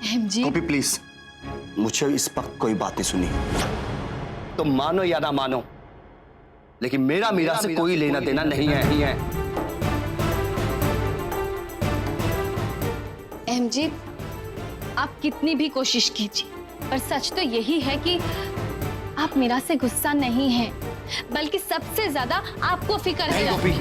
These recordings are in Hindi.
जी गोपी प्लीज, मुझे इस वक्त कोई बात नहीं सुनी। तुम मानो या ना मानो, लेकिन मेरा मीरा से कोई लेना देना नहीं है। जी, आप कितनी भी कोशिश कीजिए, पर सच तो यही है कि आप मीरा से गुस्सा नहीं हैं, बल्कि सबसे ज्यादा आपको फिक्र है। गोपी,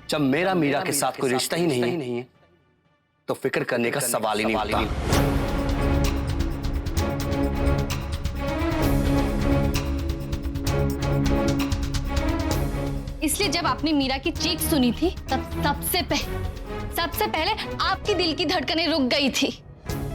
जब मेरा मीरा के साथ कोई रिश्ता ही नहीं है तो फिक्र करने का सवाल ही नहीं उठता। इसलिए जब आपने मीरा की चीख सुनी थी, तब सबसे पहले आपकी दिल की धड़कनें रुक गई थी।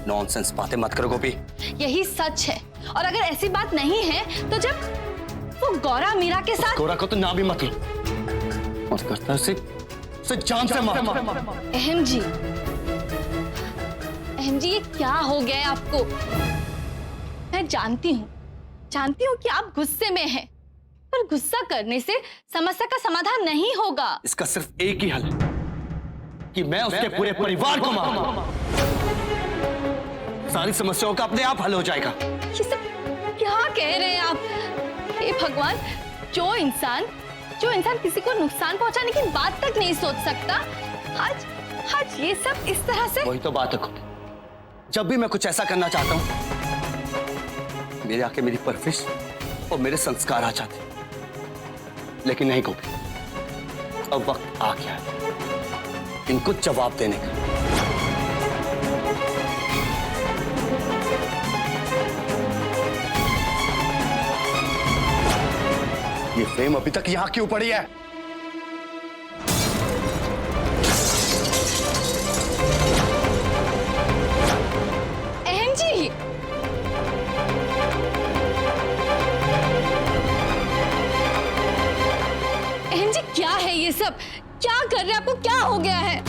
नॉनसेंस बातें मत करो गोपी। यही सच है, और अगर ऐसी बात नहीं है तो जब वो गौरा मीरा के साथ। गौरा को तो ना भी मत लो, और करता है उसे जान से मार। अहम जी, ये क्या हो गया है आपको? मैं जानती हूँ कि आप गुस्से में हैं, पर गुस्सा करने से समस्या का समाधान नहीं होगा। इसका सिर्फ एक ही हल है कि मैं उसके पूरे परिवार को मारूं। सारी समस्याओं का अपने आप हल हो जाएगा। ये सब क्या कह रहे हैं आप? हे भगवान, जो इंसान किसी को नुकसान पहुंचाने की बात तक नहीं सोच सकता, आज ये सब इस तरह से। वही तो बात है गोपी, जब भी मैं कुछ ऐसा करना चाहता हूं, मेरे आके मेरी परवरिश और मेरे संस्कार आ जाते, लेकिन नहीं गोपी, अब वक्त आ गया है इनको जवाब देने का। ये फ्रेम अभी तक यहां क्यों पड़ी है? क्या है ये सब? क्या कर रहे हैं? आपको क्या हो गया है?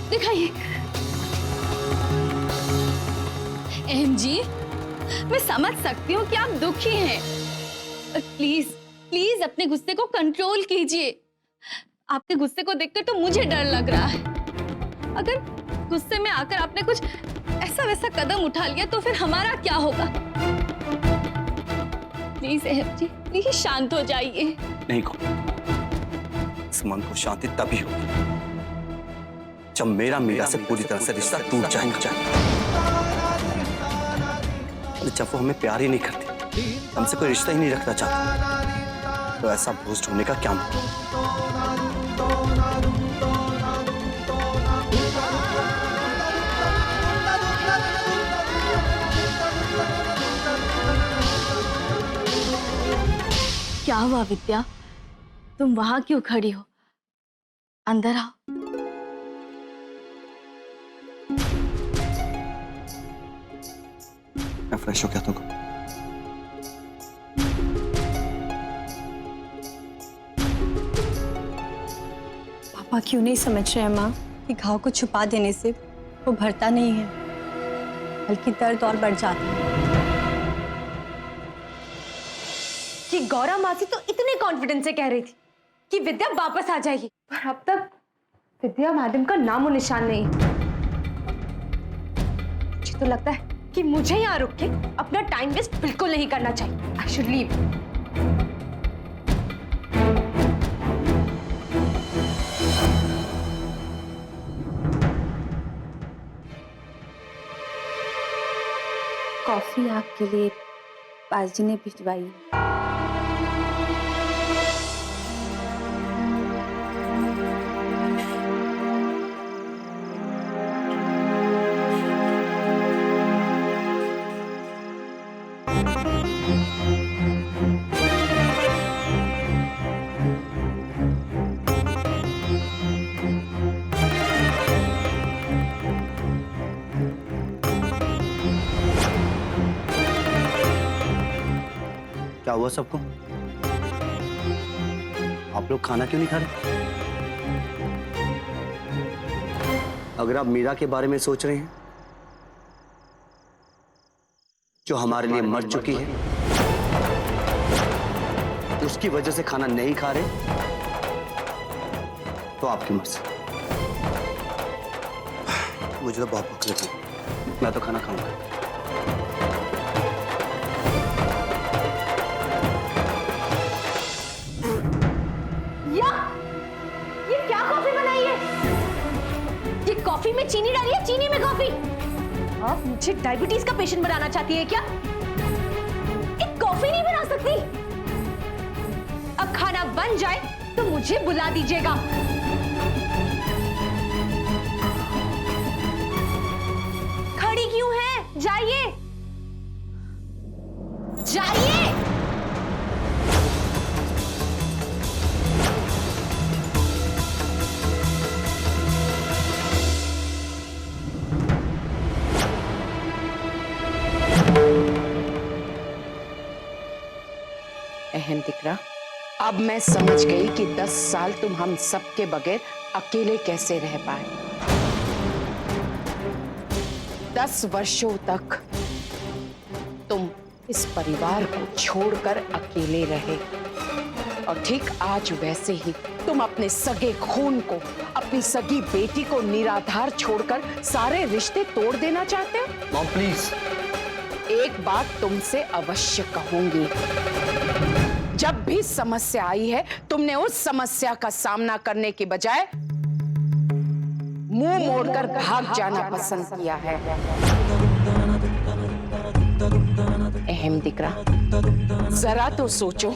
दिखाइए। अहम जी, मैं समझ सकती हूँ कि आप दुखी हैं, पर प्लीज अपने गुस्से को कंट्रोल कीजिए। आपके गुस्से को देखकर तो मुझे डर लग रहा है। अगर गुस्से में आकर आपने कुछ ऐसा वैसा कदम उठा लिया तो फिर हमारा क्या होगा? प्लीज अहम जी, प्लीज शांत हो जाइए। नहीं गोपी, इस मन को शांति तभी होगी जब मेरा मीरा से पूरी तरह से रिश्ता टूट जाएगा। जब वो हमें प्यार ही नहीं करती, हमसे कोई रिश्ता ही नहीं रखना चाहती, तो ऐसा बोझ ढूंढने का क्या मतलब? क्या हुआ विद्या? तुम वहां क्यों खड़ी हो? अंदर आओ। मैं फ्रेश हो गया तुमको। पापा क्यों नहीं समझ रहे हैं माँ कि घाव को छुपा देने से वो भरता नहीं है, बल्कि दर्द और बढ़ जाता है। कि गौरा मासी तो इतने कॉन्फिडेंस से कह रही थी कि विद्या वापस आ जाएगी, पर अब तक विद्या मैडम का नामो निशान नहीं। मुझे तो लगता है कि मुझे यहाँ रुक के अपना टाइम वेस्ट बिल्कुल नहीं करना चाहिए। I should leave. कॉफी आपके लिए पाजी ने भिजवाई। क्या हुआ सबको? आप लोग खाना क्यों नहीं खा रहे? अगर आप मीरा के बारे में सोच रहे हैं, जो हमारे लिए मर चुकी है, उसकी वजह से खाना नहीं खा रहे तो आपकी मर्जी। मुझे तो बहुत भूख लगी, मैं तो खाना खाऊंगा। ये क्या कॉफी बनाई है? ये कॉफी में चीनी डाली है, चीनी में कॉफी। आप मुझे डायबिटीज का पेशेंट बनाना चाहती है क्या? एक कॉफी नहीं बना सकती? अब खाना बन जाए तो मुझे बुला दीजिएगा। खड़ी क्यों हैं? जाइए जाइए। अहम दिकरा, अब मैं समझ गई कि 10 साल तुम हम सबके बगैर अकेले कैसे रह पाए। 10 वर्षों तक तुम इस परिवार को छोड़कर अकेले रहे और ठीक आज वैसे ही तुम अपने सगे खून को, अपनी सगी बेटी को निराधार छोड़कर सारे रिश्ते तोड़ देना चाहते हो। Mom please. एक बात तुमसे अवश्य कहूंगी, जब भी समस्या आई है तुमने उस समस्या का सामना करने के बजाय मुंह मोड़कर भाग जाना पसंद किया है। अहम दिकरा, जरा तो सोचो,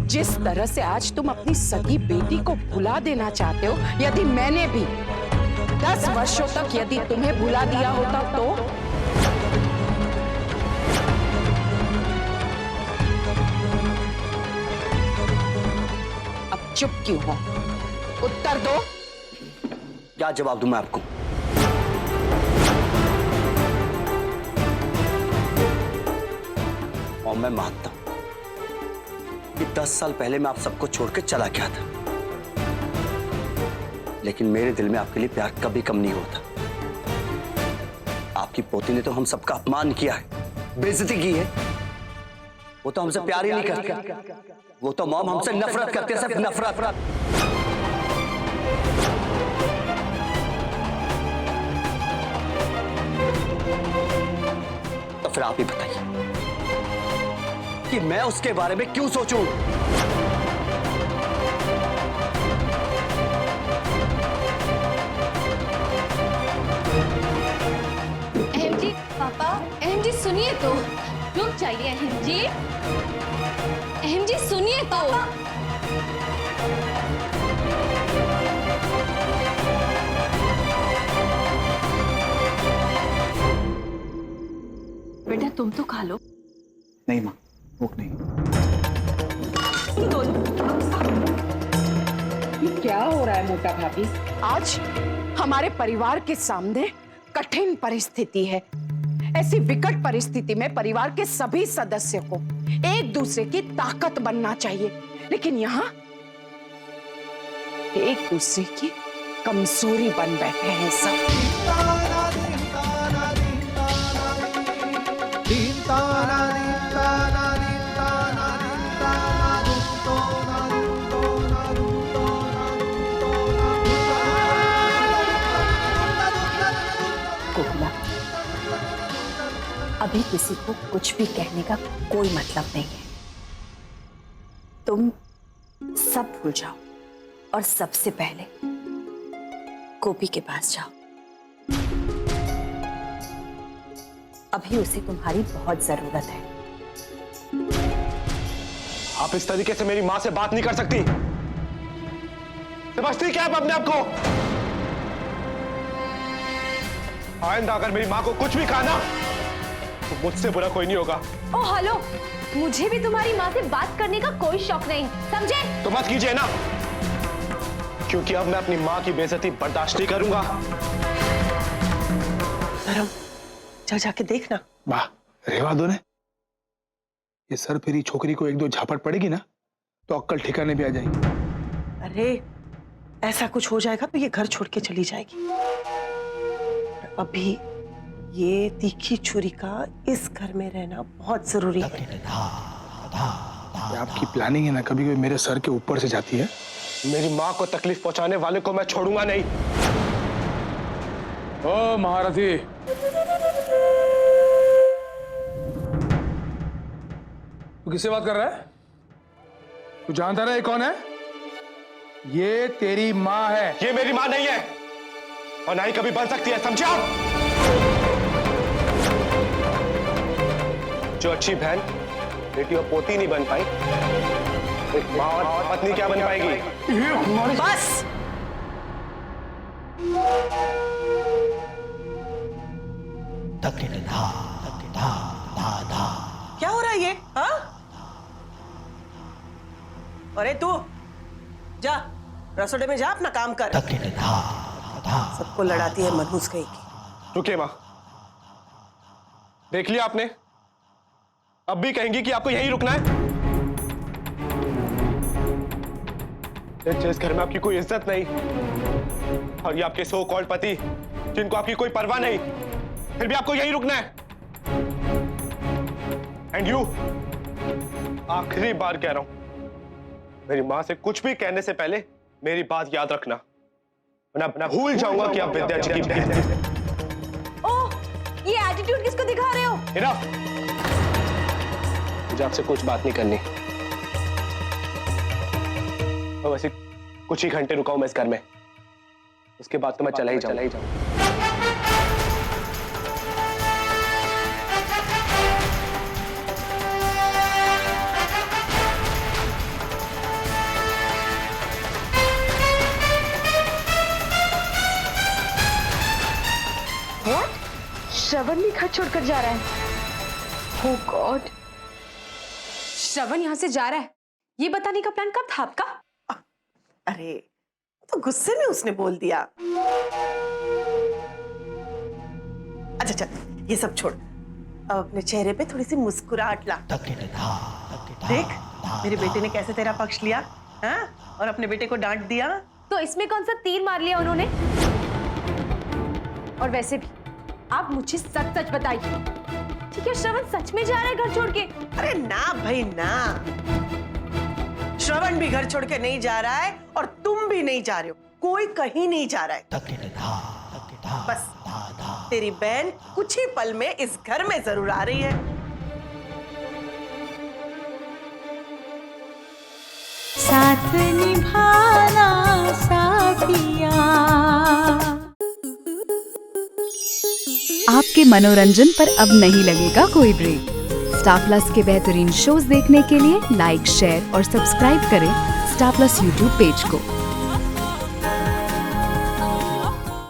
जिस तरह से आज तुम अपनी सगी बेटी को भुला देना चाहते हो, यदि मैंने भी 10 वर्षों तक यदि तुम्हें भुला दिया होता तो चुप क्यों हो? उत्तर दो। क्या जवाब दूं मैं आपको? और मैं मानता हूं कि 10 साल पहले मैं आप सबको छोड़कर चला गया था, लेकिन मेरे दिल में आपके लिए प्यार कभी कम नहीं होता। आपकी पोती ने तो हम सबका अपमान किया है, बेइज्जती की है। वो तो हमसे प्यार ही नहीं करती, वो तो मॉम हमसे नफरत करती है, सिर्फ नफरत। तो फिर आप ही बताइए कि मैं उसके बारे में क्यों सोचूं? अहम जी, पापा, अहम जी सुनिए तो, रुक जाइए अहम जी। अहम जी सुनिए तो। बेटा तुम तो खा लो। नहीं माँ, भूख नहीं। ये क्या हो रहा है मोटा भाभी? आज हमारे परिवार के सामने कठिन परिस्थिति है। ऐसी विकट परिस्थिति में परिवार के सभी सदस्यों को एक दूसरे की ताकत बनना चाहिए, लेकिन यहाँ एक दूसरे की कमजोरी बन बैठे हैं सब। कोकिला, अभी किसी को कुछ भी कहने का कोई मतलब नहीं है। तुम सब भूल जाओ और सबसे पहले गोपी के पास जाओ। अभी उसे तुम्हारी बहुत जरूरत है। आप इस तरीके से मेरी माँ से बात नहीं कर सकती। समझती क्या आप अपने आप को? आइंदा अगर मेरी माँ को कुछ भी कहा ना तो मुझसे बुरा कोई नहीं होगा। ओ हेलो, मुझे भी तुम्हारी माँ से बात करने का कोई शौक नहीं, समझे? तो मत कीजिए ना, क्योंकि अब मैं अपनी माँ की बेइज्जती बर्दाश्त नहीं करूंगा। धर्म, जा जाके देखना। वाह, रेवा दो ने। ये सर फेरी छोकरी को 1-2 झापट पड़ेगी ना तो अक्कल ठिकाने भी आ जाएगी। अरे ऐसा कुछ हो जाएगा तो ये घर छोड़ के चली जाएगी। अभी ये तीखी छुरी का इस घर में रहना बहुत जरूरी है। ये आपकी प्लानिंग है ना, कभी कभी मेरे सर के ऊपर से जाती है। मेरी माँ को तकलीफ पहुंचाने वाले को मैं छोड़ूंगा नहीं। ओ महारथी, तू किससे बात कर रहा है? तू जानता रहा ये कौन है? ये तेरी माँ है। ये मेरी माँ नहीं है और ना ही कभी बन सकती है, समझे आप? जो अच्छी बहन बेटी और पोती नहीं बन पाई, एक माँ और पत्नी क्या बन पाएगी? बस। क्या हो रहा है ये? हाँ? अरे तू जा रसोड़े में जा, अपना काम कर। सबको लड़ाती है मनहूस कहीं की। रुकिए माँ, देख लिया आपने? अब भी कहेंगी कि आपको यहीं रुकना है? जिस घर में आपकी कोई इज्जत नहीं और ये आपके सो कॉल्ड पति जिनको आपकी कोई परवाह नहीं, फिर भी आपको यहीं रुकना है। एंड यू, आखिरी बार कह रहा हूं, मेरी मां से कुछ भी कहने से पहले मेरी बात याद रखना, वरना भूल जाऊंगा कि आप विद्या जी की बहन हैं। ओह, ये एटीट्यूड किसको दिखा रहे हो? इनफ, मुझे आपसे कुछ बात नहीं करनी। मैं वैसे कुछ ही घंटे रुका हूं मैं इस घर में, उसके बाद तो मैं चला ही जाऊंगा। श्रवण भी घर छोड़कर जा रहा है। ओह गॉड, श्रवण यहाँ से जा रहा है, ये बताने का प्लान कब था आपका? अरे तो गुस्से में उसने बोल दिया। अच्छा चल ये सब छोड़, अब अपने चेहरे पे थोड़ी सी मुस्कुराहट ला। देख मेरे बेटे ने कैसे तेरा पक्ष लिया, हाँ? और अपने बेटे को डांट दिया। तो इसमें कौन सा तीर मार लिया उन्होंने? और वैसे भी आप मुझे सच सच बताइए, ठीक है श्रवण सच में जा रहा है घर छोड़ के? अरे ना भाई ना, श्रवण भी घर छोड़ के नहीं जा रहा है और तुम भी नहीं जा रहे हो, कोई कहीं नहीं जा रहा है। बस तेरी बहन कुछ ही पल में इस घर में जरूर आ रही है। साथ निभाना साथिया। आपके मनोरंजन पर अब नहीं लगेगा कोई ब्रेक। स्टार प्लस के बेहतरीन शोज देखने के लिए लाइक, शेयर और सब्सक्राइब करें स्टार प्लस यूट्यूब पेज को।